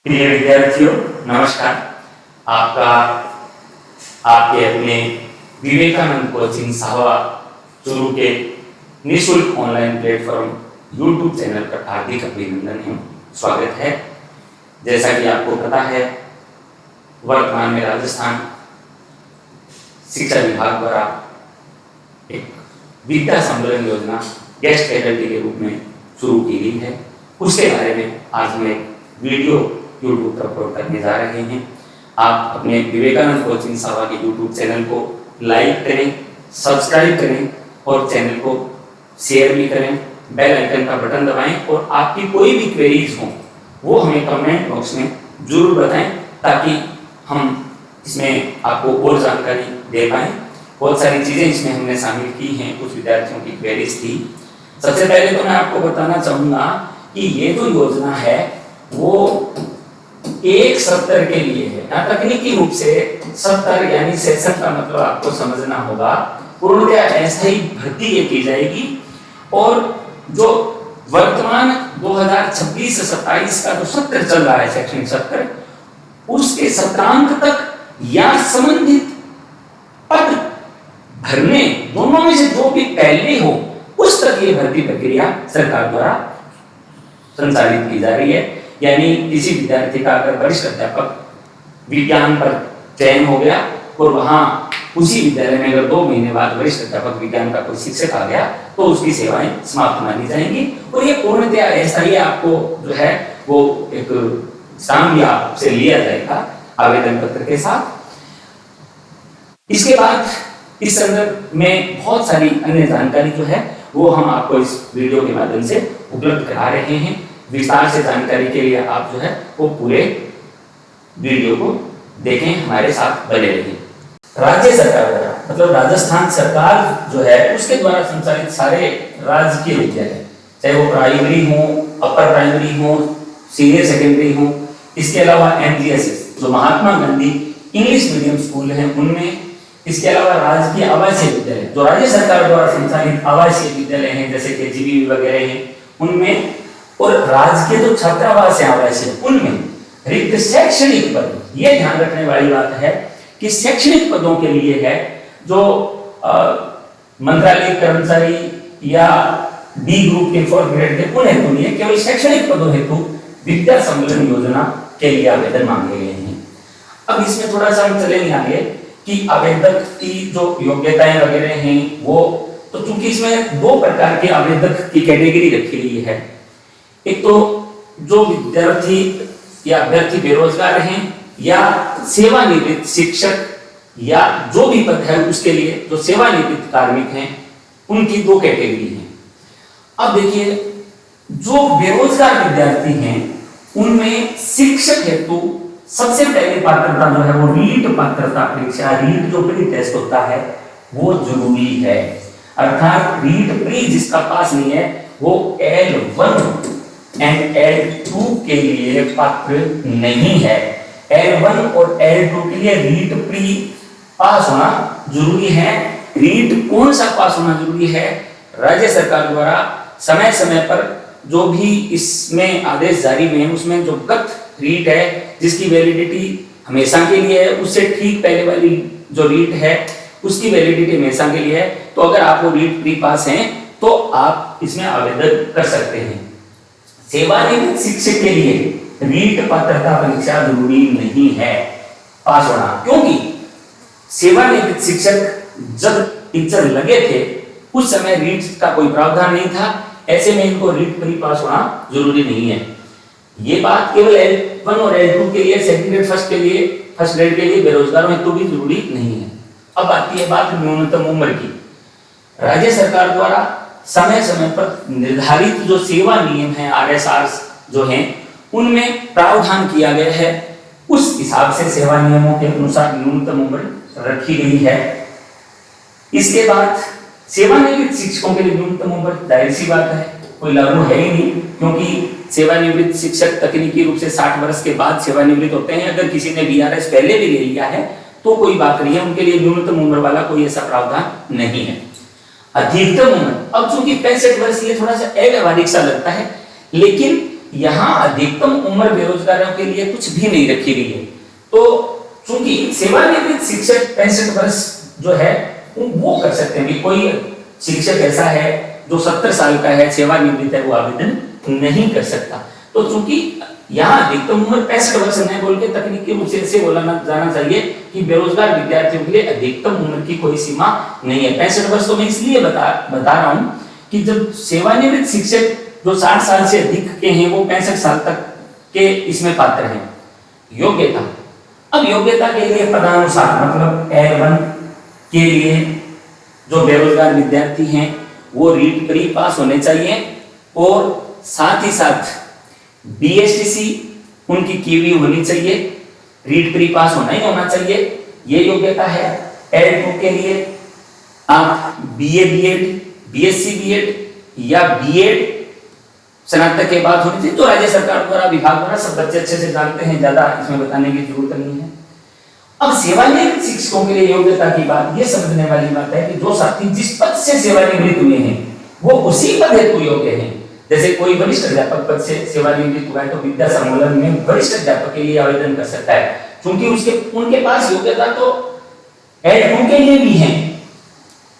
प्रिय विद्यार्थियों, नमस्कार। आपका आपके अपने विवेकानंद कोचिंग साहवा चुरू के निःशुल्क ऑनलाइन प्लेटफॉर्म यूट्यूब चैनल पर हार्दिक अभिनंदन एवं स्वागत है। जैसा कि आपको पता है, वर्तमान में राजस्थान शिक्षा विभाग द्वारा एक विद्या सम्मेलन योजना गेस्ट फैकल्टी के रूप में शुरू की गई है। उसके बारे में आज हम एक वीडियो यूट्यूब पर अपलोड करने जा रहे हैं। आप अपने विवेकानंद कोचिंग साहवा के यूट्यूब चैनल को लाइक करें, सब्सक्राइब करें और चैनल को शेयर भी करें। बेल आइकन का बटन दबाएं और आपकी कोई भी क्वेरीज हो वो हमें कमेंट बॉक्स में जरूर बताएं, ताकि हम इसमें आपको और जानकारी दे पाएं। बहुत सारी चीज़ें इसमें हमने शामिल की हैं, कुछ विद्यार्थियों की क्वेरीज थी। सबसे पहले तो मैं आपको बताना चाहूँगा कि ये जो योजना है वो एक सत्र के लिए है। तकनीकी रूप से सत्र यानी सेशन का मतलब आपको समझना होगा। पूर्णतया अस्थायी भर्ती ये की जाएगी और जो वर्तमान 2026-27 का जो सत्र चल रहा है, शैक्षणिक सत्र, उसके सत्रांत तक या संबंधित पद भरने दोनों में से जो भी पहले हो उस तक ये भर्ती प्रक्रिया सरकार द्वारा संचालित की जा रही है। यानी किसी विद्यार्थी का अगर वरिष्ठ अध्यापक विज्ञान पर चयन हो गया और वहां उसी विद्यालय में अगर 2 महीने बाद वरिष्ठ अध्यापक विज्ञान का कोई शिक्षक आ गया तो उसकी सेवाएं समाप्त मानी जाएंगी और ये पूर्णतया ऐसा ही आपको जो है वो एक स्टाम्प भी आपसे लिया जाएगा आवेदन पत्र के साथ। इसके बाद इस संदर्भ में बहुत सारी अन्य जानकारी जो है वो हम आपको इस वीडियो के माध्यम से उपलब्ध करा रहे हैं। विस्तार से जानकारी के लिए आप जो है वो पूरे वीडियो को देखें, हमारे साथ बने रहिए। राज्य सरकार द्वारा मतलब राजस्थान सरकार जो है उसके द्वारा संचालित सारे राजकीय विद्यालय, चाहे वो प्राइमरी हो, अपर प्राइमरी हो, सीनियर सेकेंडरी हो, इसके अलावा MGSS जो Mahatma Gandhi English medium school है उनमें, इसके अलावा राजकीय आवासीय विद्यालय जो राज्य सरकार द्वारा संचालित आवासीय विद्यालय हैं जैसे कि GBV वगैरह हैं उनमें, और राजकीय जो छात्रावास है आवासीय उनमें रिक्त शैक्षणिक पद। ये ध्यान रखने वाली बात है कि शैक्षणिक पदों के लिए है जो मंत्रालय कर्मचारी या D ग्रुप के 4 ग्रेड के उन हेतु नहीं है, केवल शैक्षणिक पदों हेतु विद्या सम्मेलन योजना के लिए आवेदन मांगे गए हैं। अब इसमें थोड़ा सा हम चलेंगे आगे कि आवेदक की जो योग्यताएं वगैरह हैं वो, तो चूंकि इसमें 2 प्रकार के आवेदक की कैटेगरी रखी गई है। एक तो जो विद्यार्थी या अभ्यर्थी बेरोजगार हैं या सेवानिवृत्त शिक्षक या जो भी पद है उसके लिए जो सेवानिवृत्त कार्मिक हैं, उनकी 2 कैटेगरी हैं। अब देखिए, जो बेरोजगार विद्यार्थी हैं उनमें शिक्षक हेतु सबसे पहले पात्रता जो है वो रीट पात्रता परीक्षा, रीट जो प्री टेस्ट होता है वो जरूरी है। अर्थात रीट प्री जिसका पास नहीं है वो L1 एंड L2 के लिए पात्र नहीं है। L1 और L2 के लिए रीट प्री पास होना जरूरी है। रीट कौन सा पास होना जरूरी है? राज्य सरकार द्वारा समय समय पर जो भी इसमें आदेश जारी हुए हैं उसमें जो गत रीट है जिसकी वैलिडिटी हमेशा के लिए है, उससे ठीक पहले वाली जो रीट है उसकी वैलिडिटी हमेशा के लिए है। तो अगर आप वो रीट प्री पास हैं तो आप इसमें आवेदन कर सकते हैं। सेवानिवृत्त शिक्षक के लिए रीट पात्रता परीक्षा जरूरी नहीं है पास होना, क्योंकि सेवानिवृत्त शिक्षक जब टीचर लगे थे उस समय रीट का कोई प्रावधान नहीं था। ऐसे में इनको रीट प्री पास होना जरूरी नहीं है। ये बात केवल L1 और L2 के लिए, सेकंड ग्रेड फर्स्ट के लिए, फर्स्ट ग्रेड के लिए बेरोजगारों हेतु भी जरूरी नहीं है। अब आती है बात न्यूनतम उम्र की। राज्य सरकार द्वारा समय समय पर निर्धारित जो सेवा नियम है RSR जो हैं उनमें प्रावधान किया गया है, उस हिसाब से सेवा नियमों के अनुसार न्यूनतम उम्र रखी गई है। इसके बाद सेवानिवृत्त शिक्षकों के लिए न्यूनतम उम्र जाहिर सी बात है कोई लागू है ही नहीं, क्योंकि सेवानिवृत्त शिक्षक तकनीकी रूप से 60 वर्ष के बाद सेवानिवृत्त होते हैं। अगर किसी ने VRS पहले भी ले लिया है तो कोई बात नहीं है, उनके लिए न्यूनतम उम्र वाला कोई ऐसा प्रावधान नहीं है। अधिकतम उम्र, अब चूंकि 65 वर्ष ये थोड़ा सा अव्यावहारिक सा लगता है, लेकिन यहाँ अधिकतम उम्र बेरोजगारों के लिए कुछ भी नहीं रखी गई है। तो चूंकि सेवानिवृत्त शिक्षक 65 वर्ष जो है वो कर सकते हैं कि कोई शिक्षक ऐसा है जो 70 साल का है, सेवानिवृत्त है, वो आवेदन नहीं कर सकता। तो चूंकि यहाँ अधिकतम उम्र 65 वर्ष नहीं बोल के तकनीकी रूप से ऐसे बोला जाना चाहिए कि बेरोजगार विद्यार्थियों के लिए अधिकतम उम्र की कोई सीमा नहीं है। 65 वर्ष तो मैं इसलिए बता रहा हूँ कि जब सेवानिवृत्त शिक्षक जो 60 साल से अधिक के हैं वो 65 साल तक के इसमें पात्र हैं। योग्यता, अब योग्यता के लिए पदानुसार मतलब L1 के लिए जो बेरोजगार विद्यार्थी हैं वो रीट प्री पास होने चाहिए और साथ ही साथ BSTC उनकी की हुई होनी चाहिए, रीट प्री पास होना ही होना चाहिए, ये योग्यता है। L2 के लिए आप BA BEd, BSc BEd या BEd स्नातक के बाद होनी चाहिए, तो राज्य सरकार द्वारा विभाग द्वारा सब बच्चे अच्छे से जानते हैं, ज्यादा इसमें बताने की जरूरत नहीं है। अब सेवानिवृत्त शिक्षकों के लिए योग्यता की बात ये समझने वाली बात है कि जो साथी जिस पद से सेवानिवृत्त हुए हैं वो उसी पद हेतु योग्य हैं। जैसे कोई वरिष्ठ अध्यापक पद से सेवानिवृत्त हुआ है तो विद्या सम्मेलन में वरिष्ठ अध्यापक के लिए आवेदन कर सकता है, क्योंकि उनके पास योग्यता तो L2 के लिए भी है,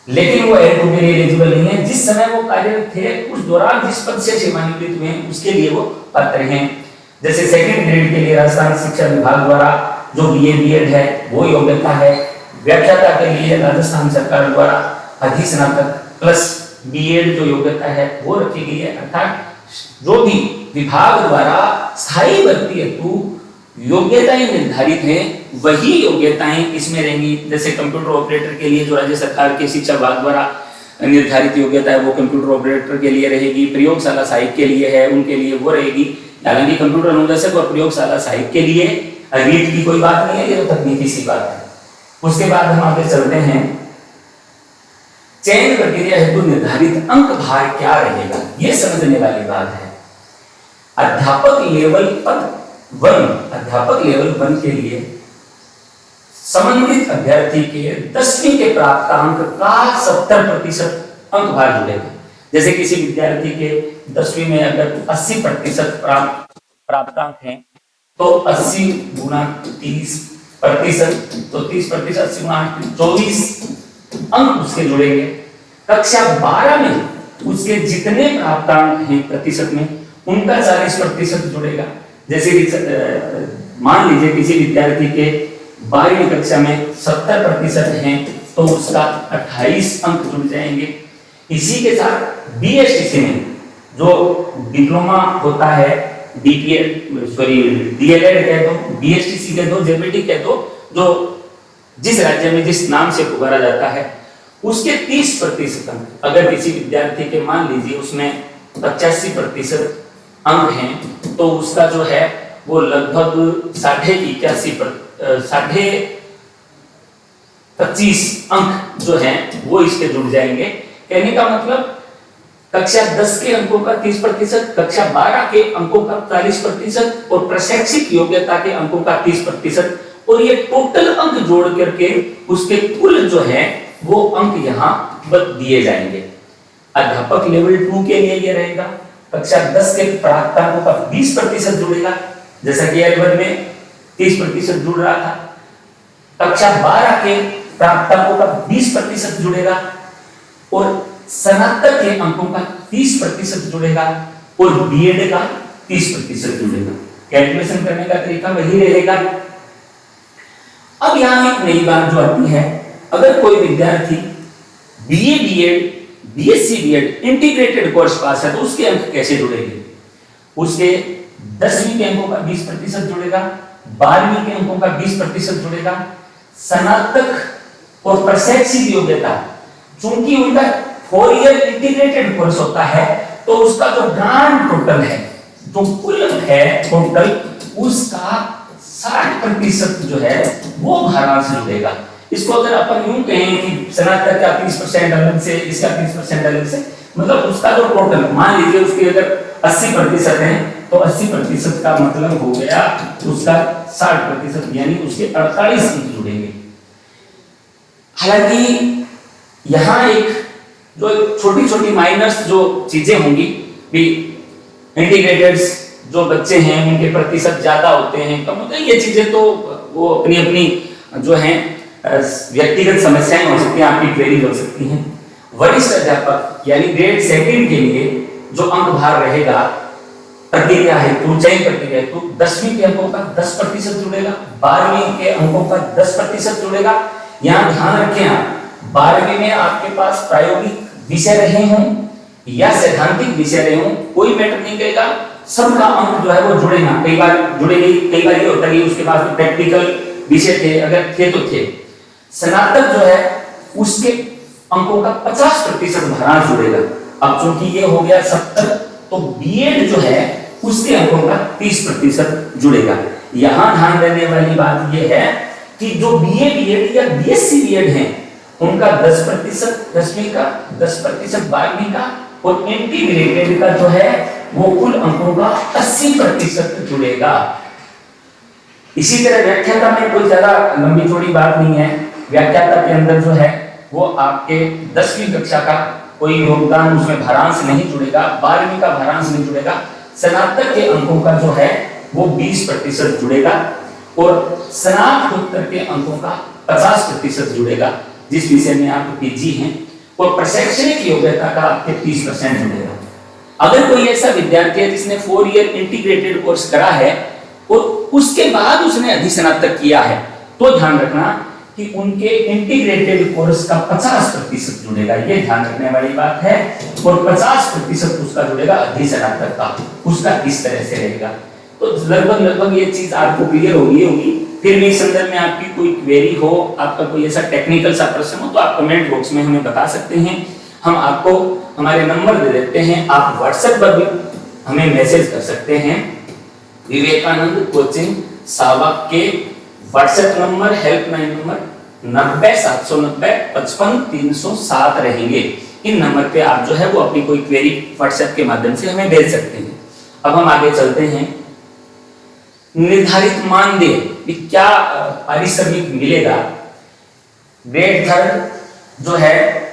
लेकिन वो L2 के लिए एलिजिबल नहीं है। जिस समय वो कार्यरत थे उस दौरान जिस पद से सेवानिवृत्त हुए उसके लिए वो पात्र हैं। जैसे सेकंड ग्रेड के लिए राजस्थान शिक्षा विभाग द्वारा जो BA BEd है वो योग्यता है। व्याख्याता के लिए राजस्थान सरकार द्वारा अधिस्नातक प्लस BEd जो योग्यता है वो रखी गई है। अर्थात जो भी विभाग द्वारा स्थायी भर्ती हेतु योग्यताएं निर्धारित हैं वही योग्यताएं इसमें रहेंगी। जैसे कंप्यूटर ऑपरेटर के लिए जो राज्य सरकार के शिक्षा विभाग द्वारा निर्धारित योग्यता है वो कंप्यूटर ऑपरेटर के लिए रहेगी। प्रयोगशाला सहायक के लिए है उनके लिए वो रहेगी। हालांकि कंप्यूटर अनुदेशक और प्रयोगशाला सहायक के लिए रीट की कोई बात नहीं है, ये तो तकनीकी सी बात है। उसके बाद हम आगे चलते हैं, चयन प्रक्रिया हेतु निर्धारित अंक भार क्या रहेगा, ये समझने वाली बात है। अध्यापक लेवल पद 1, अध्यापक लेवल 1 के लिए समन्वित अभ्यर्थी के 10वीं के प्राप्तांक का 70% अंक भार जुड़ेगा। जैसे किसी विद्यार्थी के 10वीं में अगर 80% प्राप्तांक हैं तो 80 गुना 30%, तो 30% 80 गुना 24 अंक उसके जुड़ेंगे। कक्षा 12 में उसके जितने प्राप्तांक हैं प्रतिशत में उनका 40% जुड़ेगा। जैसे कि मान लीजिए किसी विद्यार्थी के 12वीं कक्षा में 70% हैं तो उसका 28 अंक जुड़ जाएंगे। इसी के साथ BSTC में जो डिप्लोमा होता है, DLED कह दो, BSTC कह दो, JBT कह दो, जो जिस राज्य में जिस नाम से पुकारा जाता है उसके 30% अंक अगर किसी विद्यार्थी के मान लीजिए उसमें 85% अंक हैं तो उसका जो है वो लगभग 25 अंक जो हैं वो इसके जुड़ जाएंगे। कहने का मतलब कक्षा 10 के अंकों का 30%, कक्षा 12 के अंकों का 40% और प्रशैक्षिक योग्यता के अंकों का 30%, और ये टोटल अंक जोड़ करके उसके कुल जो है वो अंक यहाँ दिए जाएंगे। अध्यापक लेवल 2 के लिए ये रहेगा, कक्षा 10 के प्राप्तांकों का 20% जुड़ेगा, जैसा कि L1 में 30% जुड़ रहा था। कक्षा 12 के प्राप्तांकों का 20% जुड़ेगा और स्नातक के अंकों का 30% जुड़ेगा और BEd का 30% जुड़ेगा। कैलकुलेशन करने का तरीका वही रहेगा। अब यहाँ एक नई बात जो आती है, अगर कोई विद्यार्थी BA BEd, BSc BEd integrated course pass है तो उसके अंक कैसे जुड़ेंगे? उसके 10वीं के अंकों का 20% जुड़ेगा, 12वीं के अंकों का 20% जुड़ेगा। स्नातक और प्रशैक्षिक योग्यता चूंकि उनका 4 ईयर इंटीग्रेटेड कोर्स होता है तो उसका जो ग्रांड टोटल है, जो कुल है टोटल, उसका 60% जो है वो भारांश जुड़ेगा। इसको अगर अपन यूं कहें कि स्नातक का 30% अलग से, इसका 30% अलग से, मतलब उसका जो टोटल मान लीजिए उसके अगर 80% है तो 80% का मतलब हो गया उसका 60%, यानी उसके 48 अंक जुड़ेंगे। हालांकि यहाँ एक जो छोटी छोटी माइनस जो चीजें होंगी भी, इंटीग्रेटेड जो बच्चे हैं उनके प्रतिशत ज्यादा होते हैं, कम होते हैं, ये चीजें तो वो अपनी अपनी जो है व्यक्तिगत समस्याएं हो सकती हैं, आपकी क्वेरी हो सकती हैं। वरिष्ठ अध्यापक यानी ग्रेड सेकंड के लिए जो अंक भार रहेगा प्रक्रिया है तो चयन प्रक्रिया है तो 10वीं के अंकों का 10% जुड़ेगा, 12वीं के अंकों का 10% जुड़ेगा। यहाँ ध्यान रखें आप 12वीं में आपके पास प्रायोगिक विषय रहे हों या सैद्धांतिक विषय रहे हों, कोई मैटर नहीं करेगा, सबका अंक जो है वो जुड़ेगा। कई बार जुड़ेगी, कई बार ये होता है उसके पास प्रैक्टिकल विषय थे, अगर थे तो थे। स्नातक जो है उसके अंकों का 50% भारांश जुड़ेगा। अब चूंकि ये हो गया 70, तो बीएड जो है उसके अंकों का 30% जुड़ेगा। यहां ध्यान देने वाली बात यह है कि जो बीए बीएड या बीएससी बीएड हैं उनका 10%, 10वीं का 10%, 12वीं का, और इंटीग्रेटेड का जो है वो कुल अंकों का 80% जुड़ेगा। इसी तरह व्याख्याता में कोई ज्यादा लंबी थोड़ी बात नहीं है। व्याख्याता के अंदर जो है वो आपके 10वीं कक्षा का कोई योगदान उसमें भारांश नहीं जुड़ेगा, 12वीं का भारांश नहीं जुड़ेगा। स्नातक के अंकों का जो है वो 20% जुड़ेगा और स्नातकोत्तर के अंकों का 50% जुड़ेगा जिस विषय में आप पीजी हैं, और प्रशैक्षणिक योग्यता का आपके 30% जुड़ेगा। अगर कोई ऐसा विद्यार्थी है जिसने 4 ईयर इंटीग्रेटेड कोर्स करा है और उसके बाद उसने अधिस्नातक किया है तो ध्यान रखना कि उनके इंटीग्रेटेड कोर्स का 50% जुड़ेगा, ये ध्यान रखने वाली बात है। और 50% उसका जुड़ेगा अधिस्नातक का, उसका इस तरह से रहेगा। तो लगभग ये चीज आपको क्लियर होगी। फिर भी इस संदर्भ में आपकी कोई क्वेरी हो, आपका कोई ऐसा टेक्निकल सा प्रश्न हो तो आप कमेंट बॉक्स में हमें बता सकते हैं। हम आपको हमारे नंबर दे देते हैं, आप व्हाट्सएप पर भी हमें मैसेज कर सकते हैं। विवेकानंद कोचिंग सावक के व्हाट्सएप नंबर, हेल्पलाइन नंबर 9079955307 रहेंगे। इन नंबर पे आप जो है वो अपनी कोई क्वेरी व्हाट्सएप के माध्यम से हमें भेज सकते हैं। अब हम आगे चलते हैं। निर्धारित मानदेय क्या पारिश्रमिक मिलेगा। ग्रेड थर्ड जो है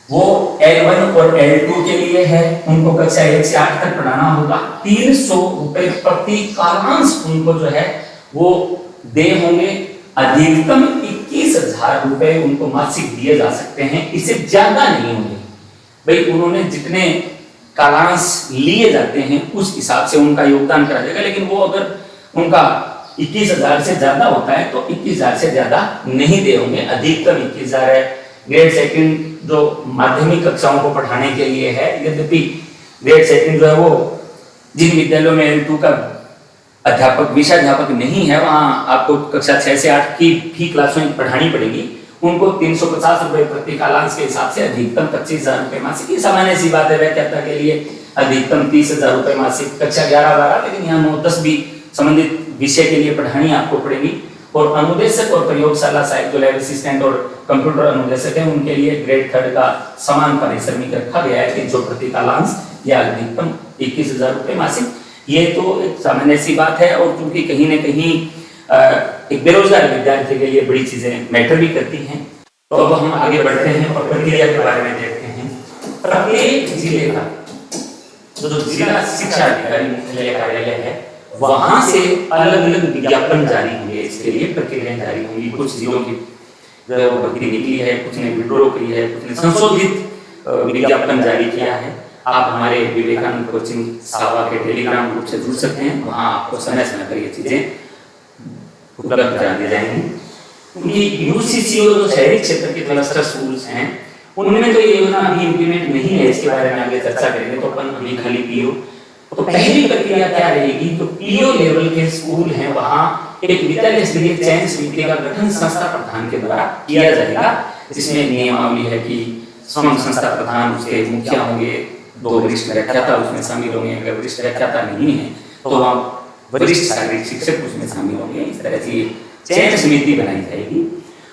वो L1 और L2 के लिए है, उनको कक्षा 1 से 8 तक पढ़ाना होगा। 300 रुपए प्रति कालांश उनको जो है वो दे होंगे। अधिकतम 21,000 रुपए उनको मासिक दिए जा सकते हैं, इससे ज्यादा नहीं होंगे। भाई उन्होंने जितने कालांश लिए जाते हैं उस हिसाब से उनका योगदान करा जाएगा, लेकिन वो अगर उनका 21,000 से ज्यादा होता है तो 21,000 से ज्यादा नहीं दे होंगे, अधिकतम 21,000 है। ग्रेड सेकंड जो माध्यमिक कक्षाओं को पढ़ाने के लिए है, यद्यपि ग्रेड सेकंड जो है वो जिन विद्यालयों में L2 का अध्यापक विषयाध्यापक नहीं है वहां आपको कक्षा 6 से 8 की फी क्लासें पढ़ानी पड़ेगी, उनको 350 रुपए प्रति कालांश के हिसाब से अधिकतम 25,000 रुपए मासिक। ये सामान्य सी बात है। व्याख्याता के लिए अधिकतम 30,000 रुपए मासिक, कक्षा 11-12, लेकिन यहाँ 9-10 भी संबंधित विषय के लिए पढ़ानी आपको पड़ेगी। और अनुदेशक और प्रयोगशाला सहायक जो लैब असिस्टेंट और कंप्यूटर अनुदेशक है उनके लिए ग्रेड थर्ड का समान पारिश्रमिक रखा गया है कि जो प्रति कालांश या अधिकतम 21,000 रुपए मासिक। ये तो एक सामान्य सी बात है, और क्योंकि कहीं न कहीं एक बेरोजगार विद्यार्थी के लिए बड़ी चीजें मैटर भी करती हैं। तो अब हम आगे बढ़ते हैं और प्रक्रिया के बारे में देखते हैं। प्रत्येक जिले का जो जिला शिक्षा अधिकारी मुख्यालय कार्यालय है वहां से अलग अलग विज्ञापन जारी होंगे, इसके लिए प्रक्रियाएं जारी होंगी। कुछ जिलों की जो है वो भर्ती निकली है, कुछ ने विड्रॉ की है, कुछ ने संशोधित विज्ञापन जारी किया है। आप हमारे विवेकानंद कोचिंग सावा के टेलीग्राम ग्रुप से जुड़ सकते हैं, वहां आपको समय समय पर ये चीजें उपलब्ध करा दी जाएंगी। क्योंकि यूसीसी और जो शहरी क्षेत्र के क्लस्टर स्कूल्स हैं उनमें तो ये योजना अभी इम्प्लीमेंट नहीं है, इसके बारे में आगे चर्चा करेंगे। तो अपन अभी खाली पीओ, तो पहली प्रक्रिया क्या रहेगी, तो पीओ लेवल के स्कूल हैं वहां एक विद्यालय स्तरीय चयन समिति का गठन संस्था प्रधान के द्वारा किया जाएगा। इसमें नियमावली है कि स्वयं संस्था प्रधान, उसके मुखिया होंगे, 2 वरिष्ठ व्याख्याता उसमें शामिल होंगे। अगर वरिष्ठ व्याख्याता नहीं है तो वहाँ वरिष्ठ शारीरिक शिक्षक उसमें शामिल होंगे। इस तरह से चयन समिति बनाई जाएगी।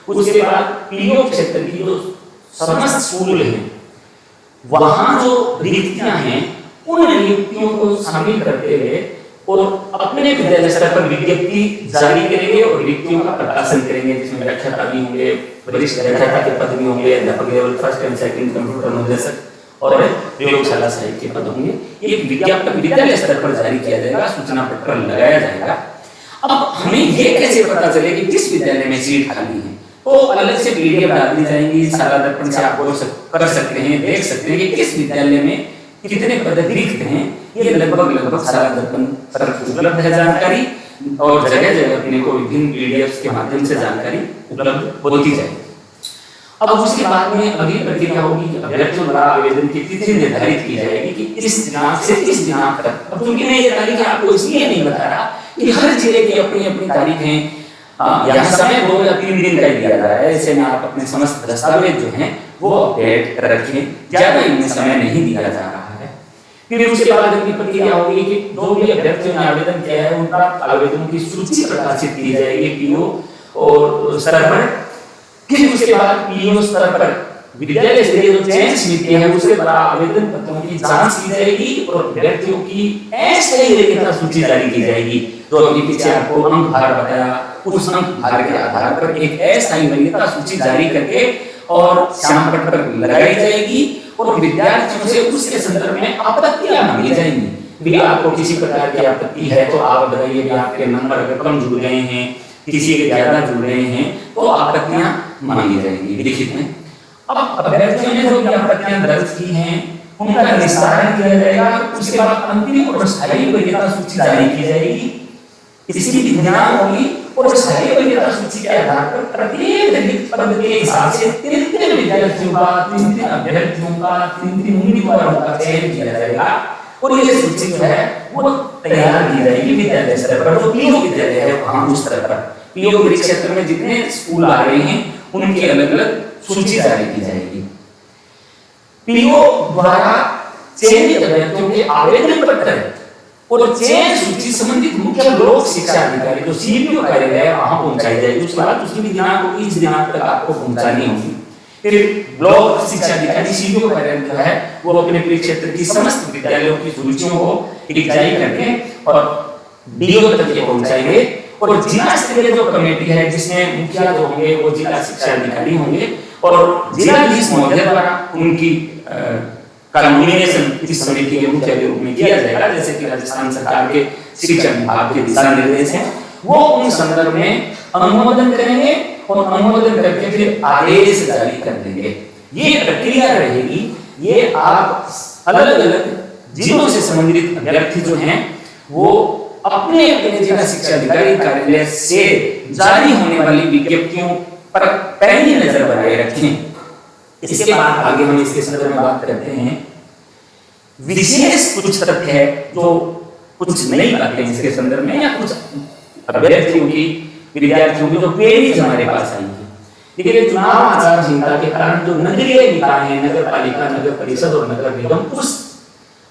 उसके बाद पीओ क्षेत्र की जो समस्त स्कूल हैं वहां जो रिक्तियां हैं उन रिक्तियों को शामिल करते हुए और अपने विद्यालय स्तर पर विज्ञप्ति जारी करेंगे और रिक्तियों का प्रकाशन करेंगे, जिसमें व्याख्याता भी होंगे, वरिष्ठ व्याख्याता के पद भी होंगे, अध्यापक level 1st and 2nd computer अनुदेशक और प्रयोगशाला सहायक के पद होंगे। एक विज्ञापन विद्यालय स्तर पर जारी किया जाएगा, सूचना पत्र लगाया जाएगा। अब हमें ये कैसे पता चले कि किस विद्यालय में सीट खाली है? तो अलग से पीडीएफ डाल दी जाएंगी, शाला दर्पण से आप कर सकते हैं, देख सकते हैं कि किस विद्यालय में कितने पद रिक्त हैं। ये लगभग शाला दर्पण पर उपलब्ध है जानकारी, और जगह जगह अपने को विभिन्न पीडीएफ के माध्यम से जानकारी उपलब्ध होती जाएगी। अब उसके बाद में अगली प्रक्रिया होगी कि अभ्यर्थियों द्वारा आवेदन की तिथि निर्धारित की जाएगी कि इस दिनांक से इस दिनांक तक। अब क्योंकि मैं ये तारीख आपको इसलिए नहीं बता रहा कि हर जिले की अपनी अपनी तारीख है, यहाँ समय 2 या 3 दिन का दिया जा रहा है। ऐसे में आप अपने समस्त दस्तावेज जो हैं वो अपडेट रखें, ज्यादा इनमें समय नहीं दिया जा रहा है। फिर उसके बाद अगली प्रक्रिया होगी कि जो भी अभ्यर्थियों ने आवेदन किया है उनका आवेदनों की सूची प्रकाशित की जाएगी पीओ और स्तर पर। फिर उसके बाद पीओ स्तर पर विद्यालय स्तरीय जो चयन समिति है उसके द्वारा आवेदन पत्रों की जांच की जाएगी और अभ्यर्थियों की अस्थायी रेखा सूची जारी की जाएगी। तो अभी पीछे आपको अंक भार बताया, उस अंक भार के आधार पर एक अस्थायी वरीयता सूची जारी करके और श्याम पट पर लगाई जाएगी और विद्यार्थियों से उसके संदर्भ में आपत्तियां मांगी जाएंगी। भी आपको किसी प्रकार की आपत्ति है तो आप बताइए कि आपके नंबर अगर कम जुड़ गए हैं, किसी के ज्यादा जुड़ रहे हैं, तो आपत्तियां मांगी जाएंगी लिखित में। अब अभ्यर्थियों ने जो भी आपत्तियां दर्ज की हैं उनका निस्तारण किया जाएगा। उसके बाद अंतिम और स्थायी वरीयता सूची जारी की जाएगी। इसकी विधियां होगी और स्थायी वरीयता सूची के आधार पर प्रत्येक रिक्त पद के हिसाब से 3 विद्यार्थियों का, 3 अभ्यर्थियों का, 3 उम्मीदवारों का चयन किया जाएगा और ये सूची जो है वो तैयार की जाएगी विद्यालय स्तर पर। जो पीओ विद्यालय है वहां उस स्तर पर पीओ क्षेत्र में जितने स्कूल आ रहे हैं उनकी अलग अलग सूची जारी की जाएगी। पीओ द्वारा चयनित अभ्यर्थियों के आवेदन पत्र और चयन सूची संबंधित मुख्य लोक शिक्षा अधिकारी जो सीपीओ कार्यालय है वहां पहुंचाई जाएगी। उसके बाद उसकी भी दिनांक होगी, इस दिनांक तक आपको पहुंचानी होगी। फिर ब्लॉक शिक्षा अधिकारी सीपीओ कार्यालय जो है वो अपने क्षेत्र की समस्त विद्यालयों की सूचियों को जारी करके और डीओ तक पहुंचाएंगे। और जिला स्तरीय जो कमेटी है जिसमें मुखिया जो होंगे वो जिला शिक्षा अधिकारी होंगे और जिलाधीश महोदय द्वारा उनकी का नॉमिनेशन इस समिति के मुख्य के रूप में किया जाएगा। जैसे कि राजस्थान सरकार के शिक्षा विभाग के दिशा निर्देश हैं, वो उन संदर्भ में अनुमोदन करेंगे और अनुमोदन करके फिर आदेश जारी कर देंगे। ये प्रक्रिया रहेगी। ये आप अलग अलग जिलों से संबंधित अभ्यर्थी जो हैं वो अपने अपने जिला शिक्षा अधिकारी कार्यालय से जारी होने वाली विज्ञप्तियों पर पहली नजर बनाए रखें। इसके बाद आगे हम इसके संदर्भ में बात करते हैं। विशेष कुछ तथ्य है जो कुछ नई बातें इसके संदर्भ में या कुछ अभ्यर्थियों की, विद्यार्थियों की जो क्वेरीज हमारे पास आई है। देखिए, चुनाव आचार संहिता के कारण जो नगरीय निकाय हैं, नगर पालिका, नगर परिषद और नगर निगम,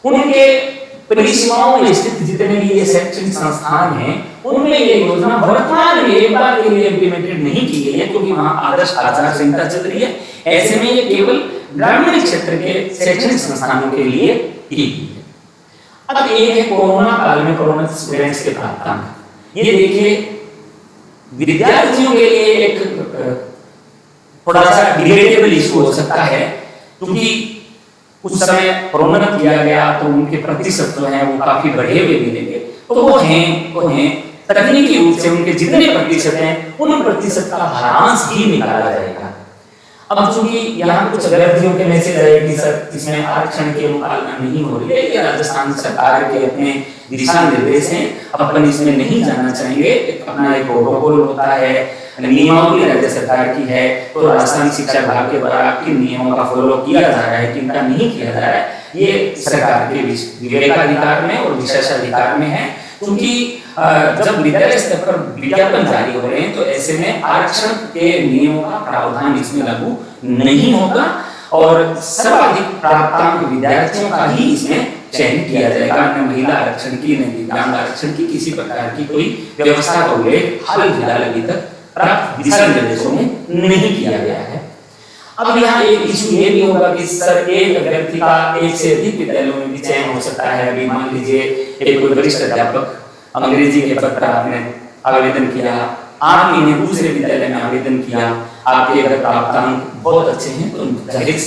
उनके परिसीमाओं में स्थित जितने भी ये शैक्षणिक संस्थान हैं उनमें ये योजना वर्तमान में एक बार के लिए इम्प्लीमेंटेड नहीं की गई है क्योंकि वहां आदर्श आचार संहिता चल रही है। ऐसे में ये केवल ग्रामीण क्षेत्र के शैक्षणिक संस्थानों के लिए की गई है। अब एक है कोरोना काल में कोरोना स्टूडेंट्स के प्राप्तांक। ये देखिए, विद्यार्थियों के लिए एक थोड़ा सा डिबेटेबल इशू हो सकता है क्योंकि उस समय कोरोना किया गया तो उनके प्रतिशत जो है वो काफी बढ़े हुए मिलेंगे। तो वो हैं तकनीकी रूप से उनके जितने प्रतिशत हैं उन प्रतिशत का भारांश ही निकाला जाएगा। अब चूंकि यहाँ कुछ अभ्यर्थियों के मैसेज आए कि सर इसमें आरक्षण की अनुपालना नहीं हो रही है, ये राजस्थान सरकार के अपने दिशा निर्देश हैं, अपन इसमें नहीं जाना चाहेंगे। अपना एक प्रोटोकॉल होता है, नियमावली राज्य सरकार की है, तो राजस्थान शिक्षा विभाग के द्वारा किन नियमों का फॉलो किया जा रहा है, किनका नहीं किया जा रहा है, ये सरकार के विवेकाधिकार में और विशेषाधिकार में है। क्योंकि जब विद्यालय स्तर पर विज्ञापन जारी हो रहे हैं तो ऐसे में आरक्षण के नियमों का प्रावधान इसमें लागू नहीं होगा और सर्वाधिक प्राप्तांक विद्यार्थियों का ही इसमें चयन किया जाएगा। न महिला आरक्षण की, न दिव्यांग आरक्षण की किसी प्रकार की कोई व्यवस्था का उल्लेख हाल फिलहाल अभी तक प्राप्त दिशा निर्देशों में नहीं किया गया है। अब यहाँ एक इशू ये भी होगा कि सर एक अभ्यर्थी का एक से अधिक विद्यालयों में भी चयन हो सकता है। अभी मान लीजिए एक कोई वरिष्ठ अध्यापक अंग्रेजी के पद पर आपने आवेदन किया, आपने दूसरे विद्यालय में आवेदन किया, आपके अगर प्राप्तांक बहुत अच्छे हैं तो जाहिर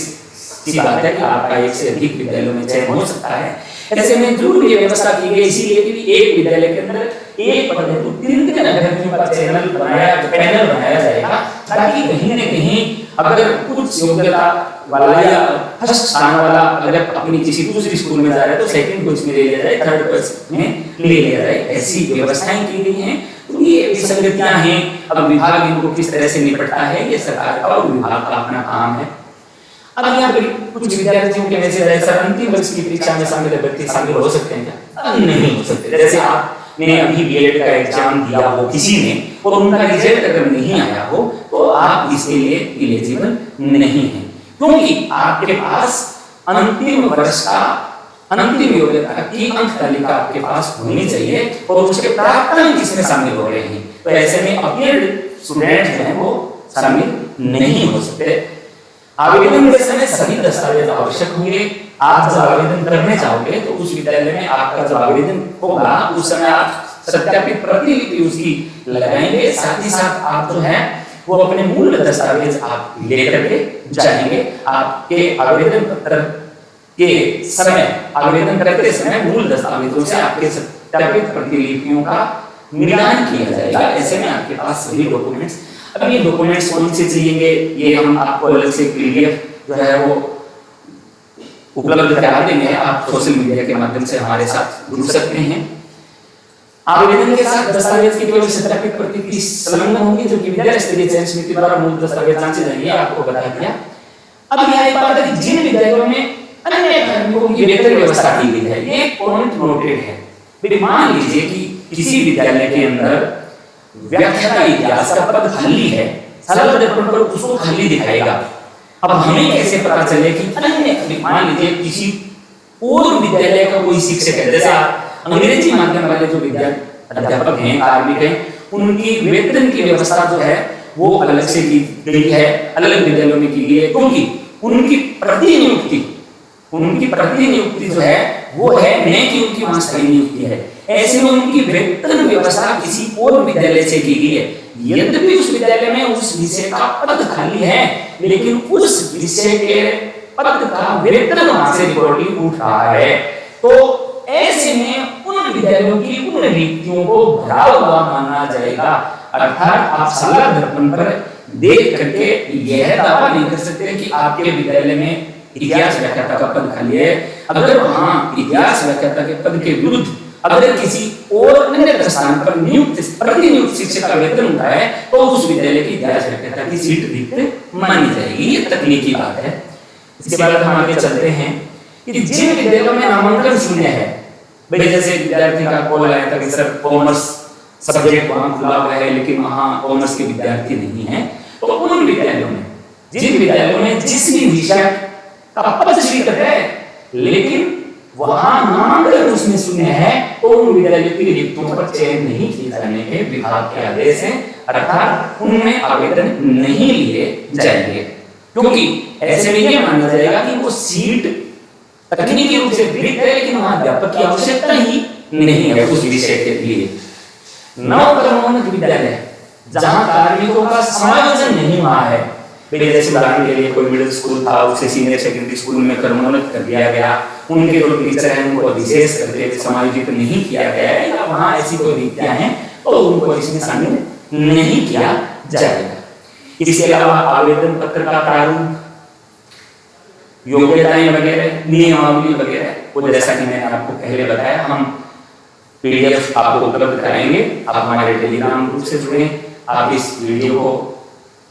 सी बात है कि आपका एक से अधिक विद्यालयों में चयन हो सकता है। ऐसे में जरूर ये व्यवस्था की गई इसीलिए कि एक विद्यालय के अंदर एक पद हेतु 3 अभ्यर्थियों का पैनल बनाया जाएगा, ताकि कहीं न कहीं अगर कुछ योग्यता वाला या फर्स्ट स्थान वाला अगर अपनी किसी दूसरी स्कूल में जा रहा है तो सेकंड को इसमें ले लिया जाए, थर्ड को इसमें ले लिया जाए, ऐसी व्यवस्थाएं की गई हैं। तो ये विसंगतियां हैं। अब विभाग इनको किस तरह से निपटता है, ये सरकार का और विभाग का अपना काम है। अब यहाँ पर कुछ विद्यार्थियों के मैसेज आए, सर अंतिम वर्ष की परीक्षा में शामिल अभ्यर्थी शामिल हो सकते हैं क्या? नहीं हो सकते। जैसे आपने अभी बीएड का एग्जाम दिया हो किसी ने और उनका रिजल्ट अगर नहीं आया हो तो आप इसके लिए एलिजिबल नहीं है, क्योंकि आपके पास अंतिम वर्ष का अंतिम योग्यता की अंक तालिका आपके पास होनी चाहिए और उसके प्राप्तांक इसमें शामिल हो रहे हैं। तो ऐसे में अपीयर्ड स्टूडेंट जो है वो शामिल नहीं हो सकते। आवेदन के समय सभी दस्तावेज आवश्यक होंगे। आप जब आवेदन करने चाहोगे तो उस विद्यालय में आपका जब आवेदन होगा उस समय आप सत्यापित प्रतिलिपि उसकी लगाएंगे, साथ ही साथ आप जो है वो अपने मूल दस्तावेज आप लेकर के जाएंगे। आपके आवेदन पत्र के समय आवेदन करते समय मूल दस्तावेजों से आपके सत्यापित प्रतिलिपियों का मिलान किया जाएगा। ऐसे में आपके पास सभी डॉक्यूमेंट्स, अब ये डॉक्यूमेंट्स कौन से चाहिए ये हम आपको अलग से पीडीएफ जो है वो उपलब्ध करा देंगे। आप सोशल मीडिया के माध्यम से हमारे साथ जुड़ सकते हैं। आवेदन के साथ दस्तावेज की केवल सत्यापित प्रति संलग्न होंगी, जो कि विद्यालय स्तरीय चयन समिति द्वारा मूल दस्तावेज जांचे जाएंगे, आपको बता दिया। अब यहाँ एक बात है कि जिन विद्यालयों में अन्य कार्मिकों की बेहतर व्यवस्था की गई है, ये पॉइंट नोटेड है। मान लीजिए कि किसी विद्यालय के अंदर व्याख्याता इतिहास का पद खाली है, साल दर्पण पर उसको खाली दिखाएगा। अब हमें कैसे पता चले कि अन्य, मान लीजिए किसी और विद्यालय का कोई शिक्षक है, जैसे अंग्रेजी माध्यम वाले जो अध्यापक हैं, कार्मिक हैं, उनकी वेतन की व्यवस्था जो है वो अलग से की गई है, अलग विद्यालयों में की गई है, क्योंकि उनकी प्रतिनियुक्ति जो है वो है न कि उनकी वहां स्थायी नियुक्ति है। ऐसे में उनकी वेतन व्यवस्था किसी और विद्यालय से की गई है। यद्यपि उस विद्यालय में उस विषय का पद खाली है, लेकिन उस विषय के पद का वेतन वहां से रिकॉर्डिंग उठ रहा है। तो ऐसे में उन विद्यालयों की उन रिक्तियों को भरा हुआ माना जाएगा। अर्थात आप साला दर्पण पर देख करके यह दावा नहीं कर सकते कि आपके विद्यालय में इतिहास व्याख्याता का पद खाली है। अगर वहां इतिहास व्याख्याता के पद के विरुद्ध अगर किसी और अन्य स्थान पर प्रतिनियुक्त शिक्षक का वेतन होता है तो उस विद्यालय की इतिहास व्याख्याता की सीट रिक्त मानी जाएगी। ये तकनीकी बात है। इसके बाद हम आगे चलते हैं कि जिन विद्यालयों में नामांकन शून्य है, भाई जैसे विद्यार्थी का कॉल आया था कि सर कॉमर्स सब्जेक्ट वहां खुला हुआ है लेकिन वहां कॉमर्स के विद्यार्थी नहीं है, तो उन विद्यालयों में, जिन विद्यालयों में जिस भी विषय का पद स्वीकृत है लेकिन वहां नामांकन उसमें शून्य है, तो उन विद्यालयों की रिक्तियों पर चयन नहीं किए जाने के विभाग के आदेश हैं, अर्थात उनमें आवेदन नहीं लिए जाएंगे, क्योंकि ऐसे में यह माना जाएगा कि वो सीट तकनीकी रूप से रिक्त है लेकिन वहां अध्यापक की आवश्यकता ही नहीं है उस विषय के लिए। नवकर्मोन्नत विद्यालय जहां कार्मिकों का समायोजन नहीं हुआ है, जैसे उदाहरण के लिए कोई मिडिल स्कूल था उसे सीनियर सेकेंडरी स्कूल में कर्मोन्नत कर दिया गया, उनके जो टीचर हैं उनको विशेष करके समायोजित नहीं किया गया है, या वहां ऐसी कोई रिक्तियां हैं तो उनको इसमें शामिल नहीं किया जाएगा। इसके अलावा आवेदन पत्र का प्रारूप, योग्यताएं वगैरह, नियमावली वगैरह, वो जैसा कि मैंने आपको पहले बताया हम पीडीएफ आपको उपलब्ध कराएंगे। आप हमारे टेलीग्राम ग्रुप से जुड़े, आप इस वीडियो को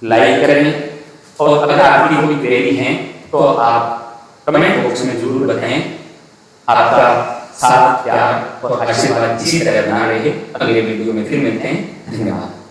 लाइक करें और अगर आपकी कोई क्वेरी है तो आप कमेंट बॉक्स में जरूर बताएं। आपका साथ, प्यार और आशीर्वाद इसी तरह बना रहे। अगले वीडियो में फिर मिलते हैं। धन्यवाद।